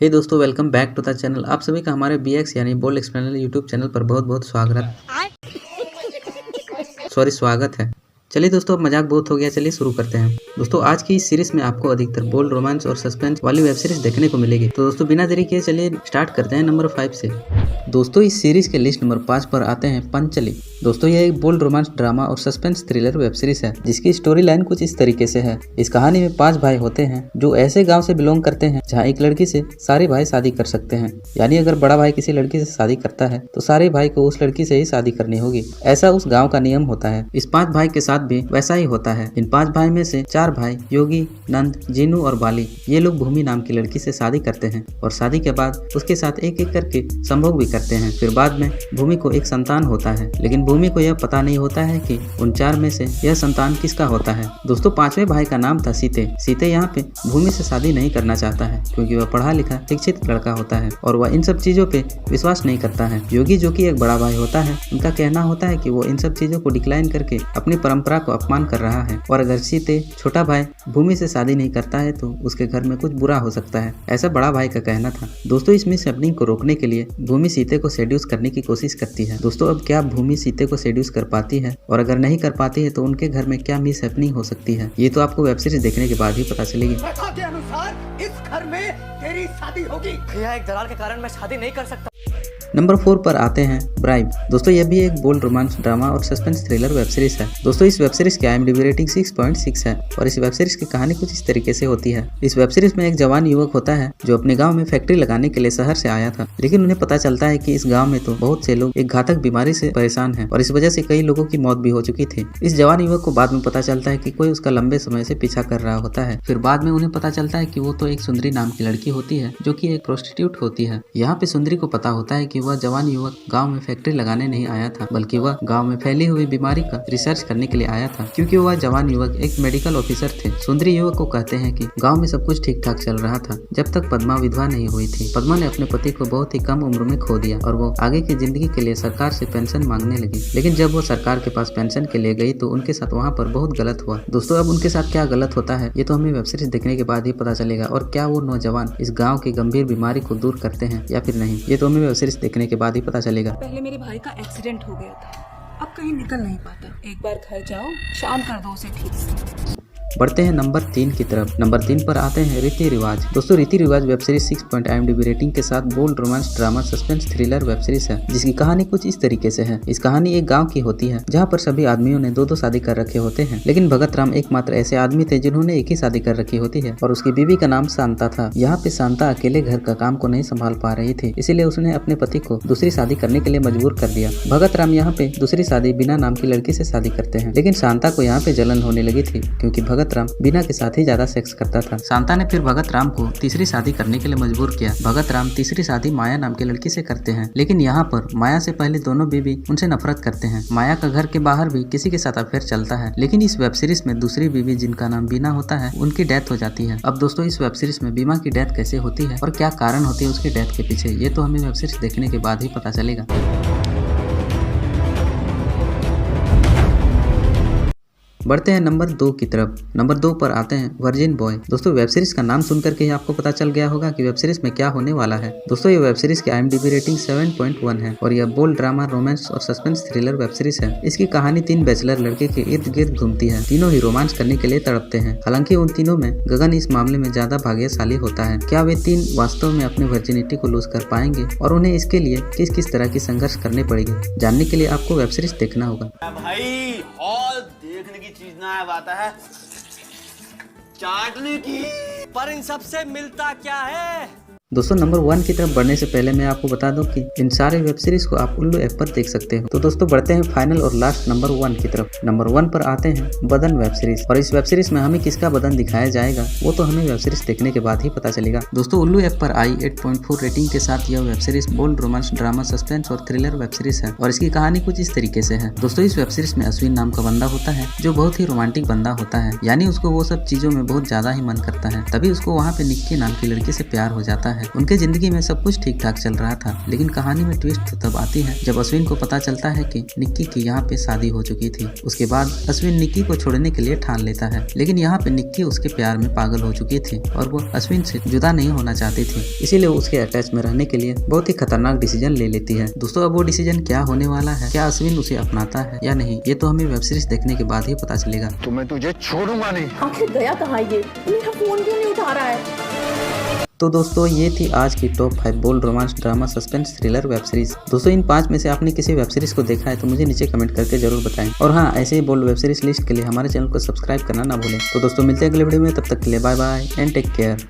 हे दोस्तों, welcome back to the channel. आप सभी का हमारे BX यानी बोल्ड एक्सप्लेनर यूट्यूब चैनल पर बहुत बहुत स्वागत है। चलिए दोस्तों, अब मजाक बहुत हो गया, चलिए शुरू करते हैं। दोस्तों, आज की इस सीरीज में आपको अधिकतर बोल्ड, रोमांस और सस्पेंस वाली वेब सीरीज देखने को मिलेगी। तो दोस्तों, बिना देरी किए चलिए स्टार्ट करते हैं नंबर 5 से। दोस्तों, इस सीरीज के लिस्ट नंबर 5 पर आते हैं पंचली। दोस्तों, यह एक बोल्ड, रोमांस, ड्रामा और सस्पेंस थ्रिलर वेब सीरीज है जिसकी स्टोरी लाइन कुछ इस तरीके से है। इस कहानी में 5 भाई होते हैं जो ऐसे गांव से बिलोंग करते हैं जहां एक लड़की से सारे भाई शादी कर सकते हैं। यानी अगर बड़ा भाई किसी लड़की से शादी करता है तो सारे भाई को उस लड़की से ही शादी करनी होगी, ऐसा उस गाँव का नियम होता है। इस 5 भाई के साथ भी वैसा ही होता है। इन 5 भाई में से 4 भाई योगी, नंद, जीनू और बाली, ये लोग भूमि नाम की लड़की से शादी करते हैं और शादी के बाद उसके साथ एक एक करके संभोग भी करते हैं। फिर बाद में भूमि को एक संतान होता है, लेकिन भूमि को यह पता नहीं होता है कि उन 4 में से यह संतान किसका होता है। दोस्तों, 5वें भाई का नाम था सीते। सीते यहाँ पे भूमि से शादी नहीं करना चाहता है क्योंकि वह पढ़ा लिखा शिक्षित लड़का होता है और वह इन सब चीजों पे विश्वास नहीं करता है। योगी, जो कि एक बड़ा भाई होता है, उनका कहना होता है कि वो इन सब चीजों को डिक्लाइन करके अपनी परंपरा को अपमान कर रहा है और अगर सीते, छोटा भाई, भूमि से शादी नहीं करता है तो उसके घर में कुछ बुरा हो सकता है, ऐसा बड़ा भाई का कहना था। दोस्तों, इस मिस हैपनिंग को रोकने के लिए भूमि सीते को सेड्यूस करने की कोशिश करती है। दोस्तों, अब क्या भूमि सीते को सेड्यूस कर पाती है, और अगर नहीं कर पाती है तो उनके घर में क्या मिस हैपनिंग हो सकती है, ये तो आपको वेब सीरीज देखने के बाद ही पता चलेगी। प्रथा के अनुसार इस घर में तेरी शादी होगी। भैया, एक दलाल के कारण मैं शादी नहीं कर सकता। नंबर 4 पर आते हैं ब्राइब। दोस्तों, यह भी एक बोल्ड, रोमांस, ड्रामा और सस्पेंस थ्रिलर वेब सीरीज है। दोस्तों, इस वेब सीरीज की IMDb रेटिंग 6.6 है और इस वेब सीरीज की कहानी कुछ इस तरीके से होती है। इस वेब सीरीज में एक जवान युवक होता है जो अपने गांव में फैक्ट्री लगाने के लिए शहर से आया था, लेकिन उन्हें पता चलता है कि इस गांव में तो बहुत से लोग एक घातक बीमारी से परेशान हैं और इस वजह से कई लोगों की मौत भी हो चुकी थी। इस जवान युवक को बाद में पता चलता है कि कोई उसका लंबे समय से पीछा कर रहा होता है। फिर बाद में उन्हें पता चलता है कि वो तो एक सुंदरी नाम की लड़की होती है जो कि एक प्रोस्टिट्यूट होती है। यहाँ पे सुंदरी को पता होता है कि वह जवान युवक गांव में फैक्ट्री लगाने नहीं आया था, बल्कि वह गांव में फैली हुई बीमारी का रिसर्च करने के लिए आया था, क्योंकि वह जवान युवक एक मेडिकल ऑफिसर थे। सुंदरी युवक को कहते हैं कि गांव में सब कुछ ठीक ठाक चल रहा था जब तक पद्मा विधवा नहीं हुई थी। पद्मा ने अपने पति को बहुत ही कम उम्र में खो दिया और वो आगे की जिंदगी के लिए सरकार से पेंशन मांगने लगी, लेकिन जब वो सरकार के पास पेंशन के लिए गई तो उनके साथ वहाँ पर बहुत गलत हुआ। दोस्तों, अब उनके साथ क्या गलत होता है ये तो हमें वेब सीरीज देखने के बाद ही पता चलेगा, और क्या वो नौजवान इस गाँव की गंभीर बीमारी को दूर करते हैं या फिर नहीं, ये तो हमें वेब सीरीज देखने के बाद ही पता चलेगा। पहले मेरे भाई का एक्सीडेंट हो गया था, अब कहीं निकल नहीं पाता। एक बार घर जाओ, शाम कर दो उसे ठीक से। बढ़ते हैं नंबर 3 की तरफ। नंबर 3 पर आते हैं रीति रिवाज। दोस्तों, रीति रिवाज वेब सीरीज 6 IMDb रेटिंग के साथ bold, romance, drama, suspense thriller web series है जिसकी कहानी कुछ इस तरीके से है। इस कहानी एक गांव की होती है जहां पर सभी आदमियों ने 2-2 शादी कर रखे होते हैं, लेकिन भगत राम एकमात्र ऐसे आदमी थे जिन्होंने एक ही शादी कर रखी होती है और उसकी बीवी का नाम शांता था। यहाँ पे शांता अकेले घर का काम को नहीं संभाल पा रही थी, इसीलिए उसने अपने पति को दूसरी शादी करने के लिए मजबूर कर दिया। भगत राम यहाँ पे दूसरी शादी बिना नाम की लड़की से शादी करते हैं, लेकिन शांता को यहाँ पे जलन होने लगी थी क्योंकि भगत राम बिना के साथ ही ज्यादा सेक्स करता था। शांता ने फिर भगत राम को तीसरी शादी करने के लिए मजबूर किया। भगत राम तीसरी शादी माया नाम की लड़की से करते हैं, लेकिन यहाँ पर माया से पहले दोनों बीवी उनसे नफरत करते हैं। माया का घर के बाहर भी किसी के साथ अफेयर चलता है, लेकिन इस वेब सीरीज में दूसरी बीवी, जिनका नाम बीना होता है, उनकी डेथ हो जाती है। अब दोस्तों, इस वेब सीरीज में बीमा की डेथ कैसे होती है और क्या कारण होती है उसकी डेथ के पीछे, ये तो हमें वेब सीरीज देखने के बाद ही पता चलेगा। बढ़ते हैं नंबर 2 की तरफ। नंबर 2 पर आते हैं वर्जिन बॉय। दोस्तों, वेब सीरीज का नाम सुनकर के ही आपको पता चल गया होगा कि वेब सीरीज में क्या होने वाला है। दोस्तों, ये वेब सीरीज की IMDb रेटिंग 7.1 है और यह बोल्ड, ड्रामा, रोमांस और सस्पेंस थ्रिलर वेब सीरीज है। इसकी कहानी 3 बैचलर लड़के के इर्द गिर्द घूमती है। तीनों ही रोमांस करने के लिए तड़पते हैं, हालांकि उन तीनों में गगन इस मामले में ज्यादा भाग्यशाली होता है। क्या वे 3 वास्तव में अपने वर्जिनिटी को लूज कर पाएंगे और उन्हें इसके लिए किस किस तरह की संघर्ष करने पड़ेगी, जानने के लिए आपको वेब सीरीज देखना होगा। भाई, हॉल देखने की चीज ना आता है, चाटने की। पर इन सब से मिलता क्या है? दोस्तों, नंबर 1 की तरफ बढ़ने से पहले मैं आपको बता दूं कि इन सारे वेब सीरीज को आप उल्लू ऐप पर देख सकते हो। तो दोस्तों, बढ़ते हैं फाइनल और लास्ट नंबर 1 की तरफ। नंबर 1 पर आते हैं बदन वेब सीरीज, और इस वेब सीरीज में हमें किसका बदन दिखाया जाएगा वो तो हमें वेब सीरीज देखने के बाद ही पता चलेगा। दोस्तों, उल्लू ऐप पर आई 8.4 रेटिंग के साथ यह web series bold, romance, drama, suspense और थ्रिलर वेब सीरीज है और इसकी कहानी कुछ इस तरीके से है। दोस्तों, इस वेब सीरीज में अश्विन नाम का बंदा होता है जो बहुत ही रोमांटिक बंदा होता है, यानी उसको वो सब चीजों में बहुत ज्यादा ही मन करता है। तभी उसको वहाँ पे निक्की नाम की लड़की से प्यार हो जाता है। है। उनके जिंदगी में सब कुछ ठीक ठाक चल रहा था, लेकिन कहानी में ट्विस्ट तब आती है जब अश्विन को पता चलता है कि निक्की की यहाँ पे शादी हो चुकी थी। उसके बाद अश्विन निक्की को छोड़ने के लिए ठान लेता है, लेकिन यहाँ पे निक्की उसके प्यार में पागल हो चुकी थी और वो अश्विन से जुदा नहीं होना चाहती थी, इसीलिए उसके अटैच में रहने के लिए बहुत ही खतरनाक डिसीजन ले लेती है। दोस्तों अब वो डिसीजन क्या होने वाला है, क्या अश्विन उसे अपनाता है या नहीं, ये तो हमें वेब सीरीज देखने के बाद ही पता चलेगा। तो मैं तुझे छोड़ूंगा नहीं। आखिर गया कहाँ ये? मेरा फोन क्यों नहीं उठा रहा है? तो दोस्तों ये थी आज की top 5 bold romance drama suspense thriller web series. दोस्तों इन 5 में से आपने किसी वेब सीरीज को देखा है तो मुझे नीचे कमेंट करके जरूर बताएं। और हाँ, ऐसे ही बोल्ड वेब सीरीज लिस्ट के लिए हमारे चैनल को सब्सक्राइब करना ना भूलें। तो दोस्तों मिलते हैं अगले वीडियो में, तब तक के लिए bye bye and take care.